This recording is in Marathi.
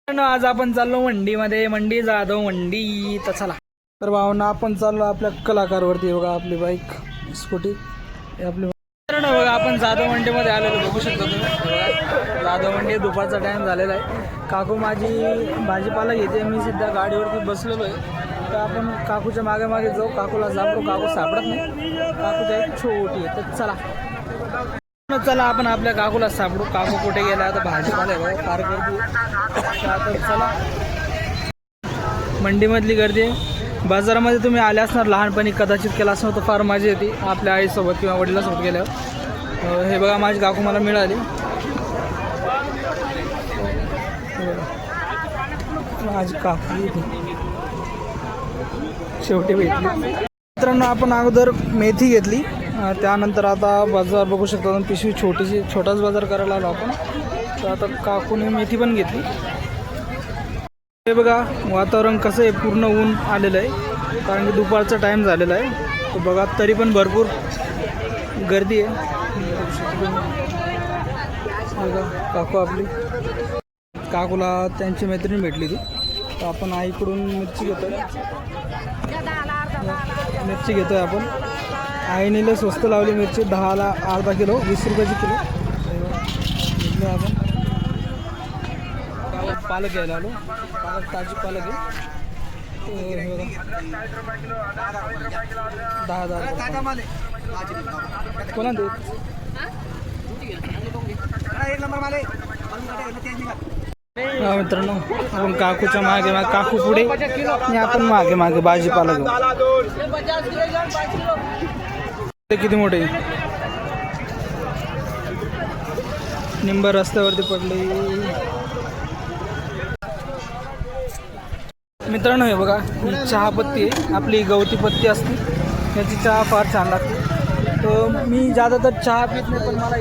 आज आपण चाललो मंडीमध्ये, मंडी जाधव मंडी. तर चला तर भावना आपण चाललो आपल्या कलाकारवरती. बघा आपली बाईक स्कूटी आपली बघा. आपण जाधव मंडीमध्ये आलेलो, बघू शकता तुम्ही. बघा जाधव मंडी, दुपारचा टाइम झालेला आहे. काकू माझी भाजीपाला घेते, मी सध्या गाडीवरती बसलेलो आहे. तर आपण काकूच्या मागे मागे जाऊ, काकूला सापडू. काकू सापडत नाही, काकूच्या एक छोटी आहे. तर चला आपण आपल्या काकूला सापडू. काकू कुठे गेला आता? भाजीपाला आहे बघा, फार गर्दी आहे. तर चला, मंडीमधली गर्दी आहे. बाजारामध्ये तुम्ही आले असणार लहानपणी, कदाचित केला असं तर फार मजा येते आपल्या आईसोबत किंवा वडिलांसोबत गेल्यावर. हे बघा माझी काकू मला मिळाली, माझी काकू शेवटी भेटली. मित्रांनो आपण अगोदर मेथी घेतली, त्यानंतर आता बाजार बघू शकता. पिशवी छोटाच बाजार करायला आलो आपण. तर आता काकूने मेथी पण घेतली. हे बघा वातावरण कसं आहे, पूर्ण ऊन आलेलं आहे कारण की दुपारचा टाईम झालेला आहे. तर बघा तरी पण भरपूर गर्दी आहे. बघा काकू आपली, काकूला त्यांची मैत्रीण भेटली ती. तर आपण आईकडून मिरची घेतोय आपण. आईने लय स्वस्त लावली मिरची, 10ला अर्धा किलो, 20 रुपयाची किलो घेतलं आपण. पालक घ्यायला आलो, पालक ताजी पालक आहे. 10 कोणा देत मित्रांनो. आपण काकूच्या मागे मागे, काकू पुढे आणि आपण मागे मागे भाजीपाला घेऊ. ते किती मोठे निंबर रस्त्यावरती पडले. मित्रांनो हे बघा, ही चहा पत्ती आहे, आपली गवती पत्ती असते, याची चहा फार छान लागते. तर मी ज्यादातर चहा पित नाही, पण मला